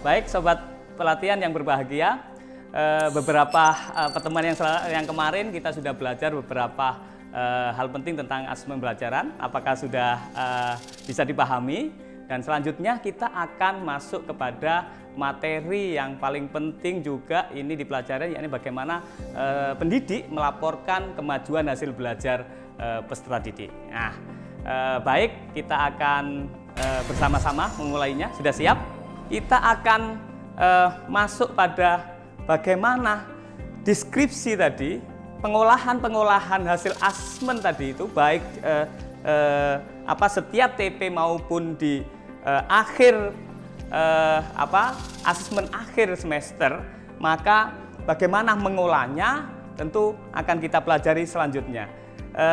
Baik Sobat Pelatihan yang berbahagia, beberapa pertemuan yang kemarin kita sudah belajar beberapa hal penting tentang asesmen pembelajaran. Apakah sudah bisa dipahami? Dan selanjutnya kita akan masuk kepada materi yang paling penting juga ini dipelajari, yakni bagaimana pendidik melaporkan kemajuan hasil belajar peserta didik. Nah, baik, kita akan bersama-sama memulainya. Sudah siap? Kita akan masuk pada bagaimana deskripsi tadi, pengolahan hasil asesmen tadi itu, baik setiap TP maupun di akhir asesmen akhir semester, maka bagaimana mengolahnya tentu akan kita pelajari selanjutnya.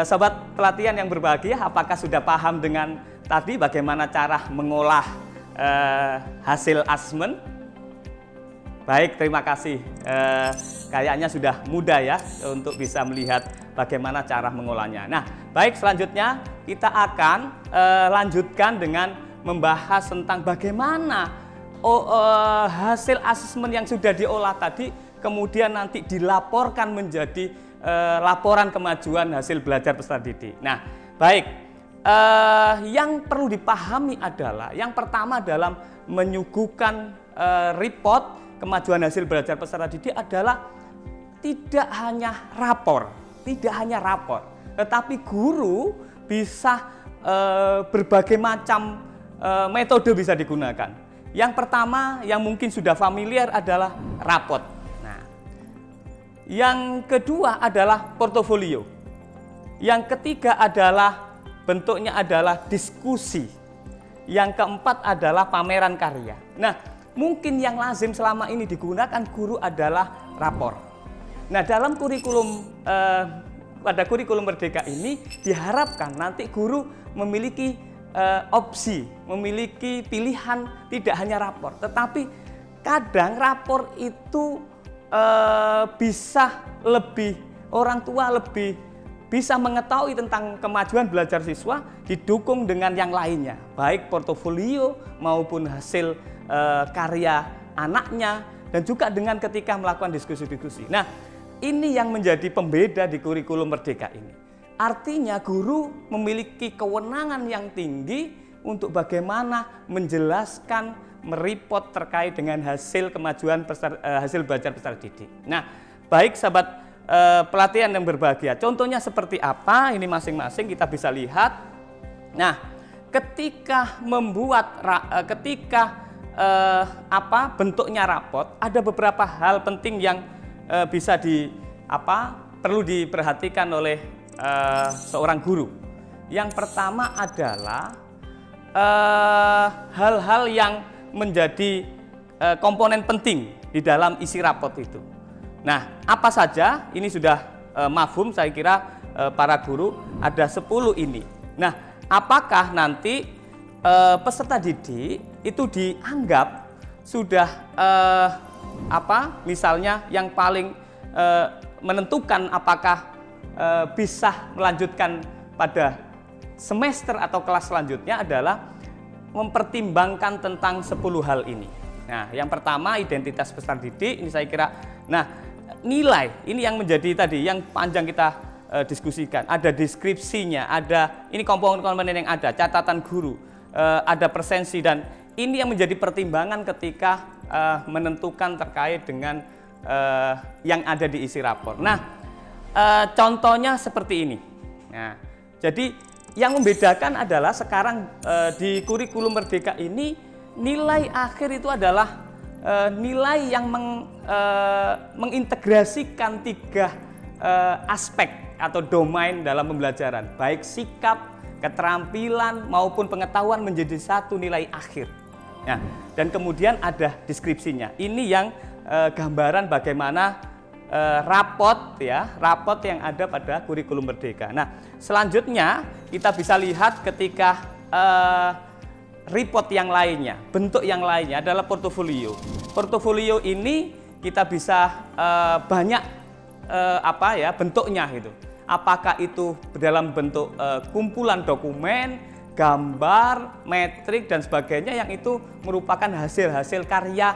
Sobat pelatihan yang berbahagia, apakah sudah paham dengan tadi bagaimana cara mengolah hasil asesmen? Baik, terima kasih. Kayaknya sudah mudah ya untuk bisa melihat bagaimana cara mengolahnya. Nah, baik, selanjutnya kita akan lanjutkan dengan membahas tentang bagaimana hasil asesmen yang sudah diolah tadi kemudian nanti dilaporkan menjadi laporan kemajuan hasil belajar peserta didik. Nah, baik. Yang perlu dipahami adalah yang pertama dalam menyuguhkan report kemajuan hasil belajar peserta didik adalah tidak hanya rapor, tetapi guru bisa berbagai macam metode bisa digunakan. Yang pertama yang mungkin sudah familiar adalah raport. Nah, yang kedua adalah portofolio. Yang ketiga adalah bentuknya adalah diskusi. Yang keempat adalah pameran karya. Nah, mungkin yang lazim selama ini digunakan guru adalah rapor. Nah, dalam kurikulum pada kurikulum Merdeka ini diharapkan nanti guru memiliki opsi, memiliki pilihan tidak hanya rapor, tetapi kadang rapor itu bisa lebih, orang tua lebih bisa mengetahui tentang kemajuan belajar siswa didukung dengan yang lainnya, baik portofolio maupun hasil karya anaknya, dan juga dengan ketika melakukan diskusi-diskusi. Nah, ini yang menjadi pembeda di kurikulum Merdeka ini. Artinya guru memiliki kewenangan yang tinggi untuk bagaimana menjelaskan, mereport terkait dengan hasil kemajuan hasil belajar peserta didik. Nah, baik sahabat pelatihan yang berbahagia, contohnya seperti apa ini masing-masing kita bisa lihat. Nah, ketika membuat bentuknya raport, ada beberapa hal penting yang bisa perlu diperhatikan oleh seorang guru. Yang pertama adalah hal-hal yang menjadi komponen penting di dalam isi raport itu. Nah, apa saja? Ini sudah mafhum saya kira para guru, ada 10 ini. Nah, apakah nanti peserta didik itu dianggap sudah misalnya yang paling menentukan apakah bisa melanjutkan pada semester atau kelas selanjutnya adalah mempertimbangkan tentang 10 hal ini. Nah, yang pertama identitas peserta didik, ini saya kira. Nah, nilai ini yang menjadi tadi yang panjang kita diskusikan. Ada deskripsinya, ada ini komponen-komponen yang ada, catatan guru, ada presensi, dan ini yang menjadi pertimbangan ketika menentukan terkait dengan yang ada di isi rapor. Nah, contohnya seperti ini. Nah, jadi yang membedakan adalah sekarang di kurikulum Merdeka ini nilai akhir itu adalah nilai yang mengintegrasikan 3 aspek atau domain dalam pembelajaran, baik sikap, keterampilan maupun pengetahuan menjadi satu nilai akhir. Nah, dan kemudian ada deskripsinya. Ini yang gambaran bagaimana raport yang ada pada kurikulum Merdeka. Nah, selanjutnya kita bisa lihat ketika report yang lainnya, bentuk yang lainnya adalah portofolio. Portofolio ini kita bisa banyak bentuknya gitu. Apakah itu dalam bentuk kumpulan dokumen, gambar, metrik dan sebagainya yang itu merupakan hasil-hasil karya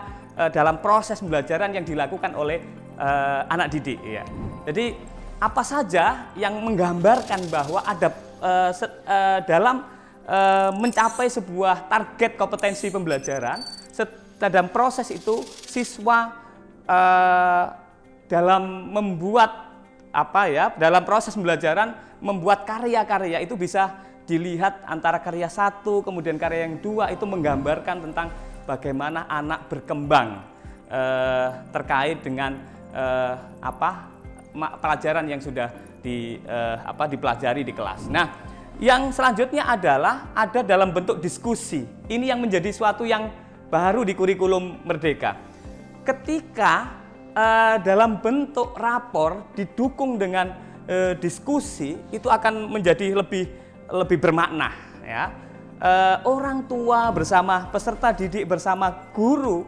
dalam proses pembelajaran yang dilakukan oleh anak didik ya. Jadi apa saja yang menggambarkan bahwa ada dalam mencapai sebuah target kompetensi pembelajaran, dalam proses itu siswa dalam membuat dalam proses pembelajaran membuat karya-karya itu bisa dilihat antara karya satu kemudian karya yang dua itu menggambarkan tentang bagaimana anak berkembang terkait dengan pelajaran yang sudah dipelajari di kelas. Nah, yang selanjutnya adalah ada dalam bentuk diskusi. Ini yang menjadi suatu yang baru di kurikulum Merdeka. Ketika dalam bentuk rapor didukung dengan diskusi, itu akan menjadi lebih bermakna ya. Orang tua bersama peserta didik bersama guru,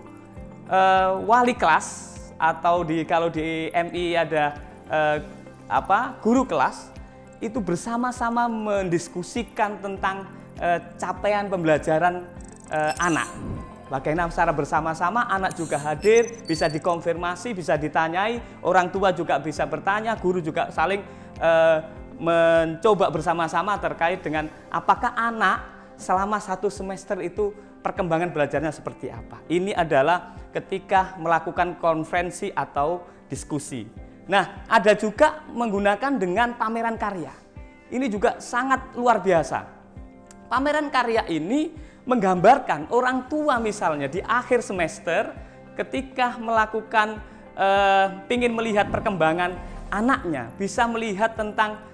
wali kelas, atau kalau di MI ada guru kelas, itu bersama-sama mendiskusikan tentang capaian pembelajaran anak. Bagaimana secara bersama-sama anak juga hadir, bisa dikonfirmasi, bisa ditanyai, orang tua juga bisa bertanya, guru juga saling mencoba bersama-sama terkait dengan apakah anak selama 1 semester itu perkembangan belajarnya seperti apa. Ini adalah ketika melakukan konferensi atau diskusi. Nah, ada juga menggunakan dengan pameran karya. Ini juga sangat luar biasa. Pameran karya ini menggambarkan orang tua misalnya di akhir semester ketika melakukan ingin melihat perkembangan anaknya, bisa melihat tentang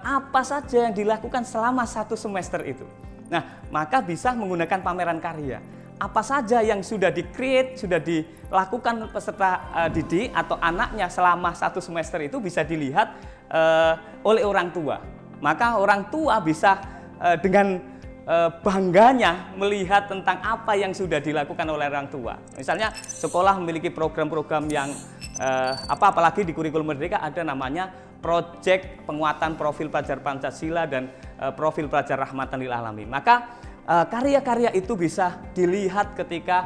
apa saja yang dilakukan selama 1 semester itu. Nah, maka bisa menggunakan pameran karya. Apa saja yang sudah di-create, sudah dilakukan peserta didik atau anaknya selama 1 semester itu bisa dilihat oleh orang tua. Maka orang tua bisa dengan bangganya melihat tentang apa yang sudah dilakukan oleh orang tua. Misalnya sekolah memiliki program-program yang apalagi di kurikulum Merdeka ada namanya proyek penguatan profil pelajar Pancasila dan profil pelajar rahmatan lil alamin. Maka karya-karya itu bisa dilihat ketika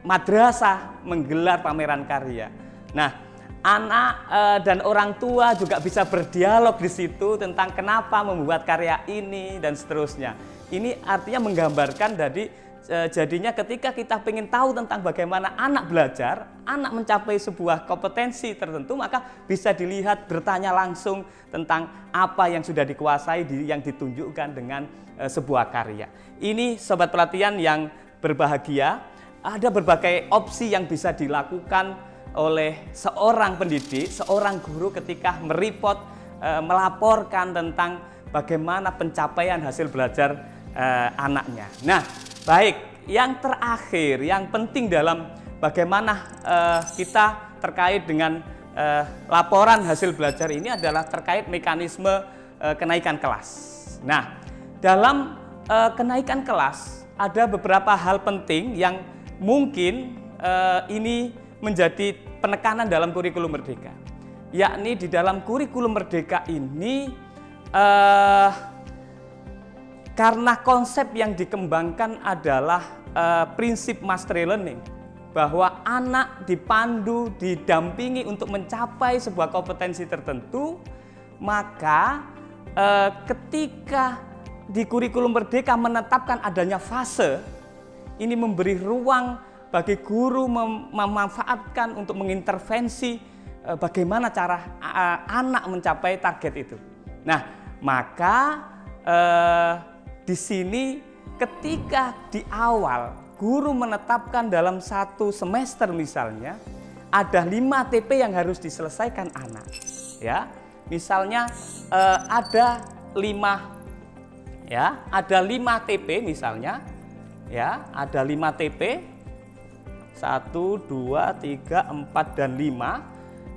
madrasah menggelar pameran karya. Nah, anak dan orang tua juga bisa berdialog di situ tentang kenapa membuat karya ini dan seterusnya. Ini artinya menggambarkan jadinya ketika kita ingin tahu tentang bagaimana anak belajar, anak mencapai sebuah kompetensi tertentu, maka bisa dilihat bertanya langsung tentang apa yang sudah dikuasai yang ditunjukkan dengan sebuah karya. Ini sobat pelatihan yang berbahagia, ada berbagai opsi yang bisa dilakukan oleh seorang pendidik, seorang guru ketika melaporkan tentang bagaimana pencapaian hasil belajar anaknya. Nah, baik, yang terakhir, yang penting dalam bagaimana kita terkait dengan laporan hasil belajar ini adalah terkait mekanisme kenaikan kelas. Nah, dalam kenaikan kelas ada beberapa hal penting yang mungkin ini menjadi penekanan dalam kurikulum Merdeka, yakni di dalam kurikulum Merdeka ini karena konsep yang dikembangkan adalah prinsip mastery learning, bahwa anak dipandu, didampingi untuk mencapai sebuah kompetensi tertentu, maka ketika di kurikulum Merdeka menetapkan adanya fase, ini memberi ruang bagi guru memanfaatkan untuk mengintervensi bagaimana cara anak mencapai target itu. Nah, maka di sini ketika di awal guru menetapkan dalam 1 semester misalnya ada 5 TP yang harus diselesaikan anak. Ya, misalnya ada 5 TP misalnya, ya, ada 5 TP. 1, 2, 3, 4, dan 5.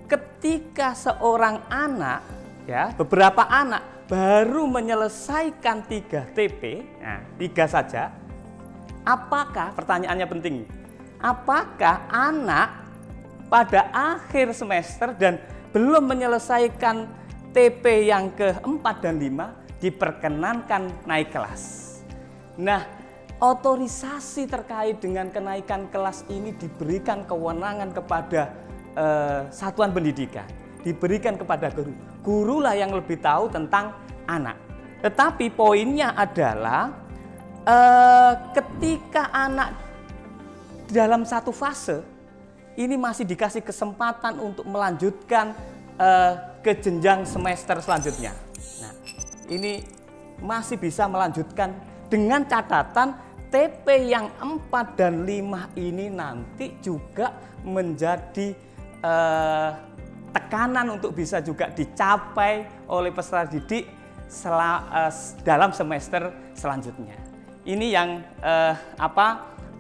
Ketika seorang anak, ya, beberapa anak baru menyelesaikan 3 TP, nah 3 saja, apakah, pertanyaannya penting, apakah anak pada akhir semester dan belum menyelesaikan TP yang ke-4 dan 5, diperkenankan naik kelas. Nah, otorisasi terkait dengan kenaikan kelas ini diberikan kewenangan kepada satuan pendidikan, diberikan kepada guru. Gurulah yang lebih tahu tentang anak. Tetapi poinnya adalah ketika anak dalam satu fase ini masih dikasih kesempatan untuk melanjutkan ke jenjang semester selanjutnya. Nah, ini masih bisa melanjutkan dengan catatan TP yang 4 dan 5 ini nanti juga menjadi tekanan untuk bisa juga dicapai oleh peserta didik dalam semester selanjutnya. Ini yang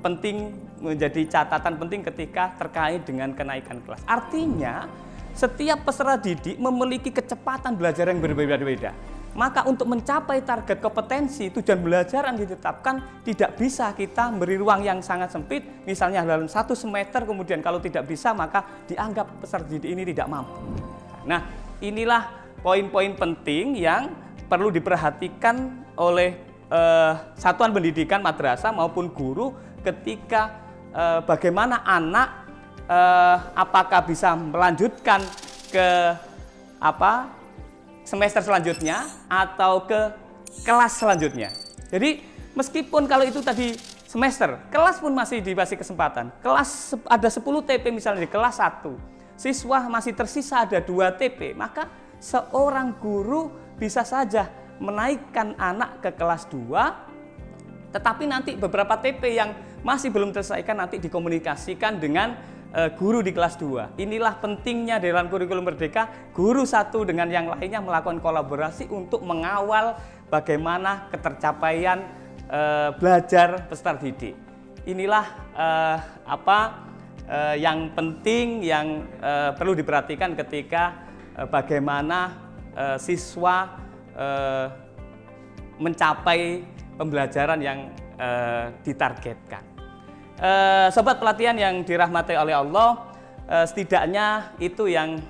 penting, menjadi catatan penting ketika terkait dengan kenaikan kelas. Artinya setiap peserta didik memiliki kecepatan belajar yang berbeda-beda. Maka untuk mencapai target kompetensi tujuan belajar yang ditetapkan tidak bisa kita beri ruang yang sangat sempit. Misalnya dalam 1 semester kemudian kalau tidak bisa maka dianggap peserta didik ini tidak mampu. Nah, inilah poin-poin penting yang perlu diperhatikan oleh satuan pendidikan madrasah maupun guru ketika bagaimana anak apakah bisa melanjutkan ke semester selanjutnya atau ke kelas selanjutnya. Jadi meskipun kalau itu tadi semester, kelas pun masih dikasih kesempatan. Kelas ada 10 TP misalnya di kelas 1, siswa masih tersisa ada 2 TP, maka seorang guru bisa saja menaikkan anak ke kelas 2, tetapi nanti beberapa TP yang masih belum terselesaikan nanti dikomunikasikan dengan guru di kelas 2. Inilah pentingnya dalam kurikulum Merdeka, guru satu dengan yang lainnya melakukan kolaborasi untuk mengawal bagaimana ketercapaian belajar peserta didik. Inilah yang penting yang perlu diperhatikan ketika bagaimana siswa mencapai pembelajaran yang ditargetkan. Sobat pelatihan yang dirahmati oleh Allah, setidaknya itu yang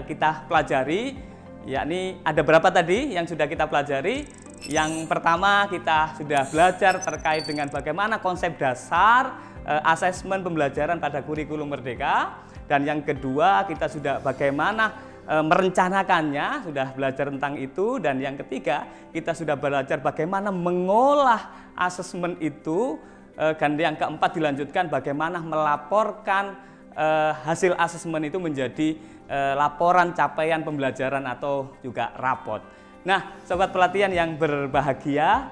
kita pelajari, yakni ada berapa tadi yang sudah kita pelajari. Yang pertama kita sudah belajar terkait dengan bagaimana konsep dasar asesmen pembelajaran pada kurikulum Merdeka, dan yang kedua kita sudah bagaimana merencanakannya, sudah belajar tentang itu, dan yang ketiga kita sudah belajar bagaimana mengolah asesmen itu. Dan yang keempat dilanjutkan bagaimana melaporkan hasil asesmen itu menjadi laporan capaian pembelajaran atau juga rapot. Nah, sobat pelatihan yang berbahagia,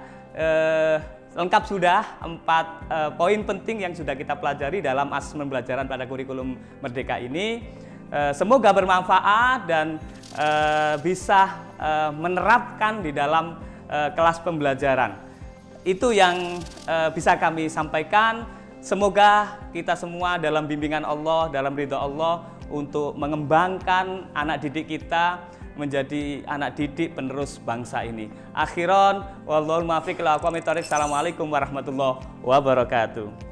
lengkap sudah 4 poin penting yang sudah kita pelajari dalam asesmen pembelajaran pada kurikulum Merdeka ini. Semoga bermanfaat dan bisa menerapkan di dalam kelas pembelajaran. Itu yang bisa kami sampaikan. Semoga kita semua dalam bimbingan Allah, dalam ridha Allah untuk mengembangkan anak didik kita menjadi anak didik penerus bangsa ini. Akhiran, wallahul muwaffiq ila aqwamit thoriq. Assalamualaikum warahmatullahi wabarakatuh.